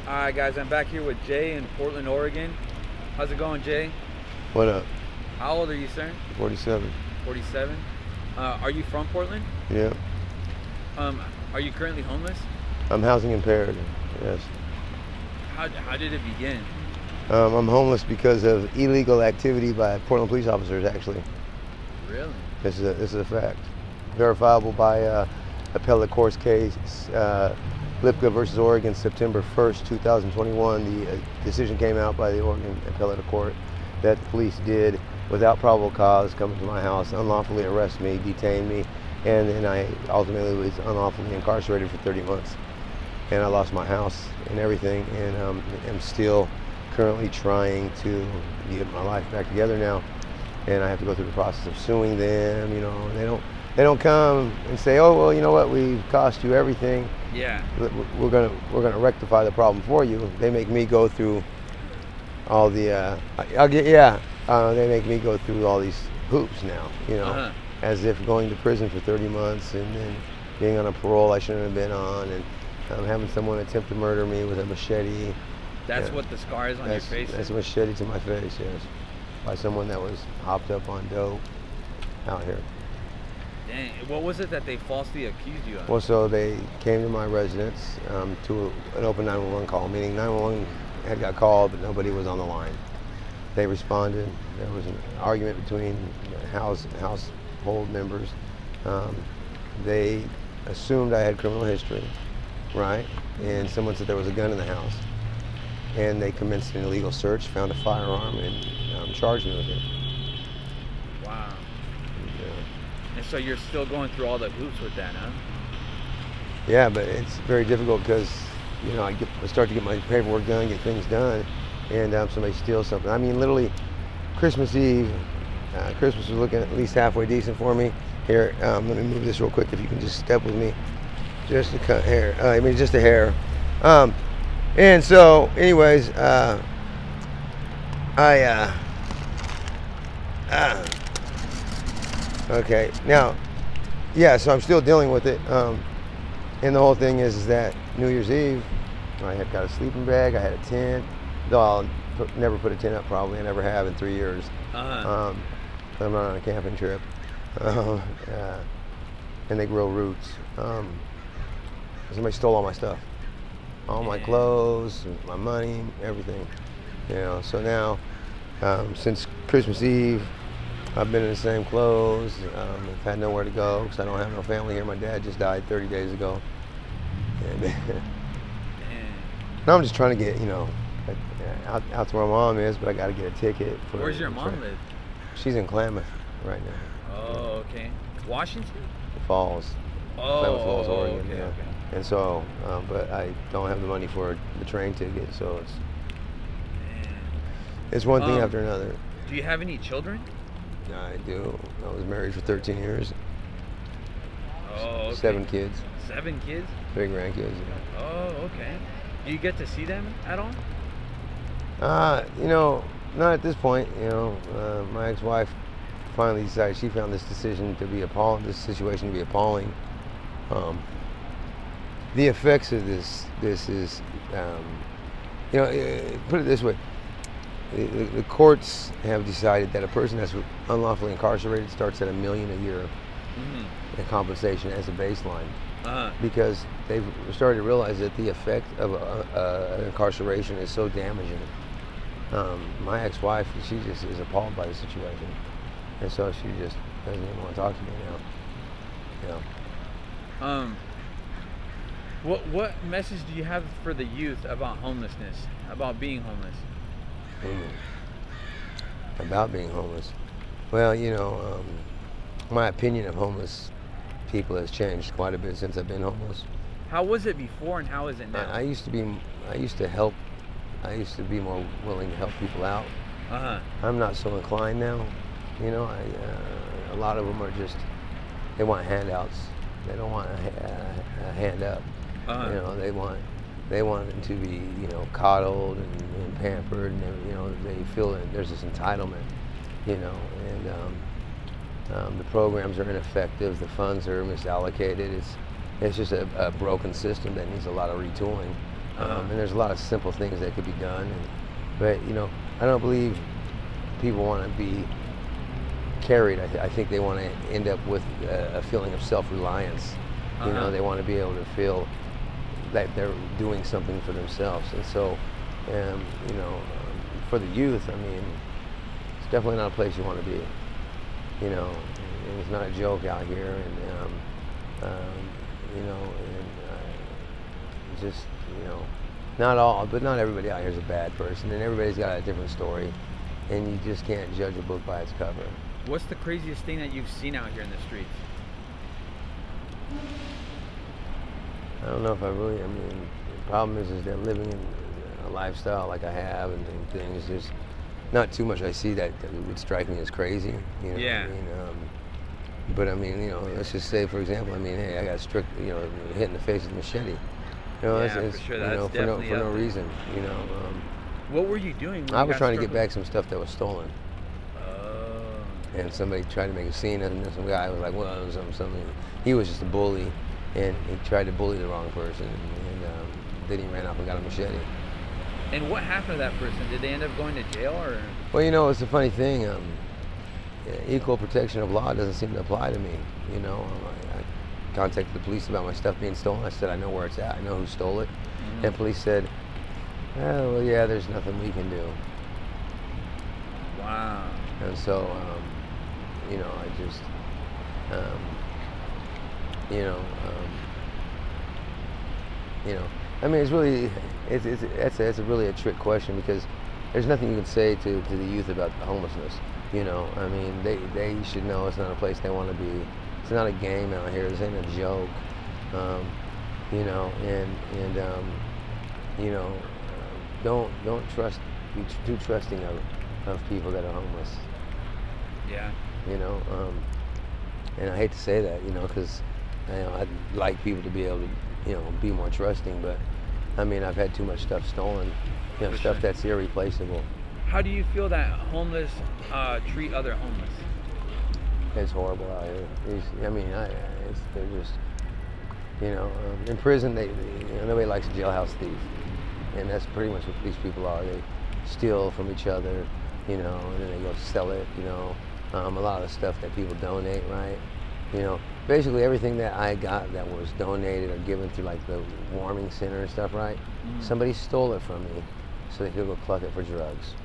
Alright guys, I'm back here with Jay in Portland, Oregon. How's it going, Jay? What up? How old are you, sir? 47. 47. Are you from Portland? Yeah. Are you currently homeless? I'm housing impaired, yes. How did it begin? I'm homeless because of illegal activity by Portland police officers, actually. Really? This is a fact. Verifiable by appellate court case, Lipka versus Oregon, September 1st, 2021. The decision came out by the Oregon appellate court that the police did, without probable cause, come to my house, unlawfully arrest me, detain me, and then I ultimately was unlawfully incarcerated for 30 months. And I lost my house and everything, and I'm still currently trying to get my life back together now. And I have to go through the process of suing them. You know, they don't come and say, oh well, you know what, we've cost you everything. Yeah. We're gonna rectify the problem for you. They make me go through all the they make me go through all these hoops now. You know, as if going to prison for 30 months and then being on a parole I shouldn't have been on, and having someone attempt to murder me with a machete. That's what the scar is on your face? That's a machete to my face, yes. By someone that was hopped up on dope out here. Dang, what was it that they falsely accused you of? Well, so they came to my residence to an open 911 call, meaning 911 had got called, but nobody was on the line. They responded. There was an argument between household members. They assumed I had criminal history, right? And someone said there was a gun in the house. And they commenced an illegal search, found a firearm, and charged me with it. Wow. Yeah. And so you're still going through all the hoops with that, huh? Yeah, but it's very difficult because, you know, I start to get my paperwork done, get things done, and somebody steals something. I mean, literally, Christmas Eve, Christmas was looking at least halfway decent for me. Here, let me move this real quick if you can just step with me. Just a cut hair, just a hair. And so, anyways, okay, now, yeah, so I'm still dealing with it. And the whole thing is that New Year's Eve, I had got a sleeping bag, I had a tent. Though I'll never put a tent up, probably. I never have in 3 years. I'm not on a camping trip. And they grow roots. Somebody stole all my stuff. All my clothes, my money, everything. You know, so now, since Christmas Eve, I've been in the same clothes. I've had nowhere to go because I don't have no family here. My dad just died 30 days ago. And now I'm just trying to get, you know, out to where my mom is, but I got to get a ticket. Where's your mom live? She's in Klamath right now. Oh, okay. Washington? Falls. Oh, Klamath Falls, Oregon. okay, Yeah. okay. And so, but I don't have the money for the train ticket, so it's one thing after another. Do you have any children? I do. I was married for 13 years. Oh, okay. 7 kids. 7 kids? 3 grandkids. Yeah. Oh, okay. Do you get to see them at all? You know, not at this point. You know, my ex-wife finally decided she found this decision to be appalling. This situation to be appalling. The effects of this is, you know, put it this way. The courts have decided that a person that's unlawfully incarcerated starts at $1 million a year in compensation as a baseline, because they've started to realize that the effect of incarceration is so damaging. My ex-wife, she just is appalled by the situation, and so she just doesn't even want to talk to me now. Yeah. What message do you have for the youth about homelessness, about being homeless? About being homeless. Well, you know, my opinion of homeless people has changed quite a bit since I've been homeless. How was it before and how is it now? I used to be more willing to help people out. I'm not so inclined now. You know, a lot of them are just, they want handouts. They don't want a hand up. You know, they want them to be, you know, coddled and pampered, and you know, they feel that there's this entitlement, you know, and the programs are ineffective, the funds are misallocated. It's just a broken system that needs a lot of retooling. And there's a lot of simple things that could be done. But you know, I don't believe people want to be carried. I think they want to end up with a feeling of self-reliance. You know, they want to be able to feel that they're doing something for themselves. And so, you know, for the youth, I mean, it's definitely not a place you want to be. You know, and it's not a joke out here, and you know, and just, you know, not everybody out here is a bad person, and everybody's got a different story, and you just can't judge a book by its cover. What's the craziest thing that you've seen out here in the streets? I don't know if I mean, the problem is that living in a lifestyle like I have and things, there's not too much I see that would strike me as crazy. You know Yeah. what I mean? But I mean, you know, let's just say, for example, I mean, hey, I got hit in the face with a machete. You know, Yeah, for sure. That's definitely for no reason. You know. What were you doing when I you was got trying to struck get back some stuff that was stolen. with- And somebody tried to make a scene, and some guy was like, well, it was something. He was just a bully, and he tried to bully the wrong person, and then he ran off and got a machete. And what happened to that person? Did they end up going to jail, or? Well, you know, it's a funny thing. Equal protection of law doesn't seem to apply to me. You know, I contacted the police about my stuff being stolen. I said, I know where it's at. I know who stole it. And police said, oh, well, yeah, there's nothing we can do. Wow. And so, you know, I just, you know, I mean, it's really, it's really a trick question, because there's nothing you can say to the youth about homelessness. You know, I mean, they should know it's not a place they want to be. It's not a game out here. This ain't a joke. You know, and you know, don't be too trusting of people that are homeless. Yeah. You know, and I hate to say that, you know, because I'd like people to be able to, you know, be more trusting, but I mean, I've had too much stuff stolen, you know, stuff that's irreplaceable. How do you feel that homeless treat other homeless? It's horrible out here. I mean, they're just, you know, in prison, you know, nobody likes a jailhouse thief, and that's pretty much what these people are. They steal from each other, you know, and then they go sell it, you know. A lot of the stuff that people donate, right? You know, basically everything that I got that was donated or given through like the warming center and stuff, right? Somebody stole it from me so they could go cluck it for drugs.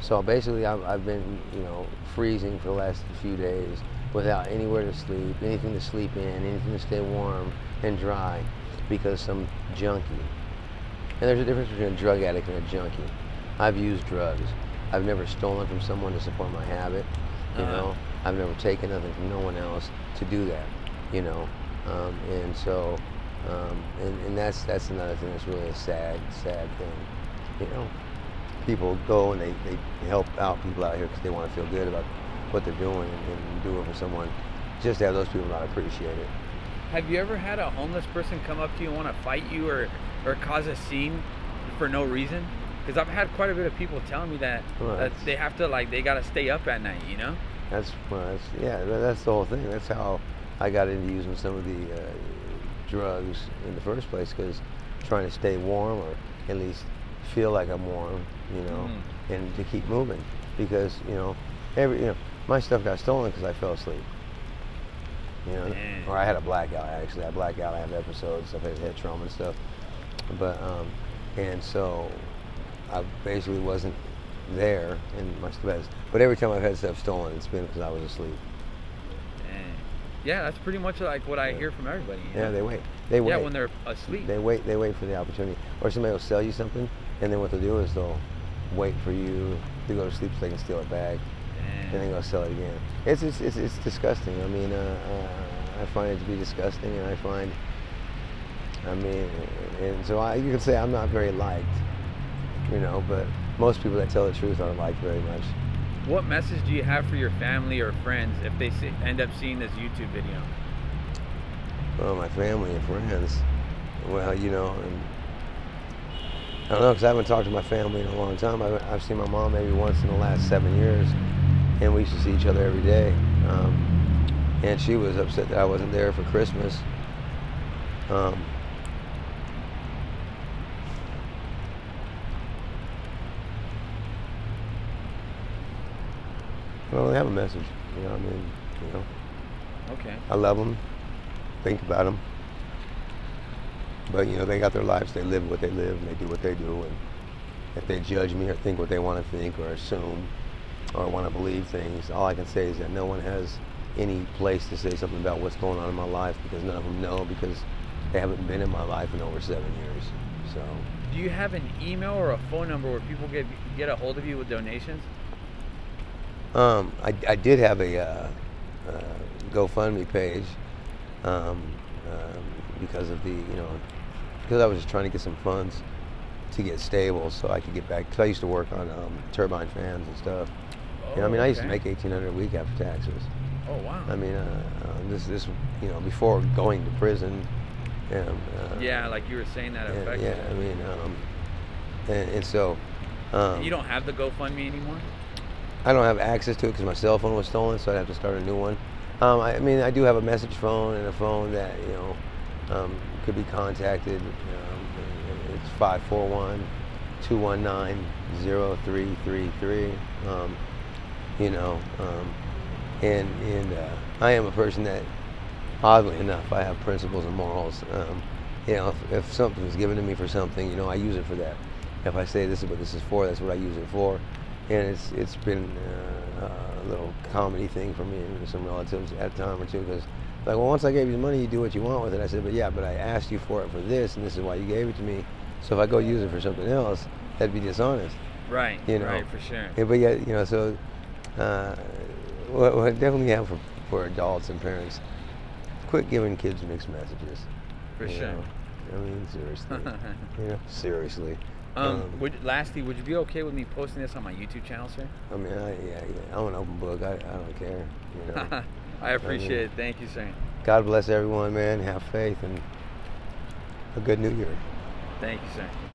So basically I've been, you know, freezing for the last few days without anywhere to sleep, anything to sleep in, anything to stay warm and dry, because some junkie. And there's a difference between a drug addict and a junkie. I've used drugs. I've never stolen from someone to support my habit, you know. I've never taken nothing from no one else to do that, you know. And so, and that's another thing that's really a sad thing, you know. People go and they help out people out here because they want to feel good about what they're doing and do it for someone. Just to have those people not appreciate it. Have you ever had a homeless person come up to you and want to fight you or cause a scene for no reason? Because I've had quite a bit of people telling me that, that they have to, like, they got to stay up at night, you know? That's the whole thing. That's how I got into using some of the drugs in the first place, because trying to stay warm, or at least feel like I'm warm, you know, and to keep moving, because, you know, my stuff got stolen because I fell asleep, you know, or I had a blackout. Actually, I black out. I have episodes. I've had head trauma and stuff, but and so I basically wasn't there, and my stuff. But every time I've had stuff stolen, it's been because I was asleep. Yeah, that's pretty much like what I hear from everybody. You know? Yeah, they wait. They wait. Yeah, when they're asleep. They wait for the opportunity. Or somebody will sell you something, and then what they'll do is they'll wait for you to go to sleep so they can steal it back, and then go sell it again. It's disgusting. I mean, I find it to be disgusting, and and so you can say I'm not very liked, you know, but most people that tell the truth aren't liked very much. What message do you have for your family or friends if they end up seeing this YouTube video? Well, my family and friends, well, you know, I don't know, because I haven't talked to my family in a long time. I've seen my mom maybe once in the last 7 years, and we used to see each other every day. And she was upset that I wasn't there for Christmas. I don't really have a message. You know, I mean, you know. Okay. I love them. Think about them. But you know, they got their lives. They live what they live, and they do what they do. And if they judge me or think what they want to think or assume or want to believe things, all I can say is that no one has any place to say something about what's going on in my life, because none of them know, because they haven't been in my life in over 7 years. So. Do you have an email or a phone number where people get a hold of you with donations? I did have a GoFundMe page because of because I was just trying to get some funds to get stable so I could get back, because I used to work on turbine fans and stuff. Oh, I mean, I used to okay. make $1,800 a week after taxes. Oh wow. I mean, this before going to prison. Yeah, like you were saying that affected. Yeah, I mean, and so. And you don't have the GoFundMe anymore? I don't have access to it because my cell phone was stolen, so I'd have to start a new one. I mean, I do have a message phone and a phone that could be contacted. It's 541-219-0333. And I am a person that, oddly enough, I have principles and morals. If something is given to me for something, I use it for that. If I say this is what this is for, that's what I use it for. And it's been a little comedy thing for me and some relatives at a time or two, because like, well, once I gave you the money, you do what you want with it. I said, but yeah, but I asked you for it for this, and this is why you gave it to me. So if I go use it for something else, that'd be dishonest. Right. Right, for sure. Yeah, but yeah, so what I definitely have for adults and parents: quit giving kids mixed messages. For sure. I mean, seriously. Seriously. Lastly, would you be okay with me posting this on my YouTube channel, sir? I mean, I'm an open book. I don't care. I appreciate it. Thank you, sir. God bless everyone, man. Have faith and a good New Year. Thank you, sir.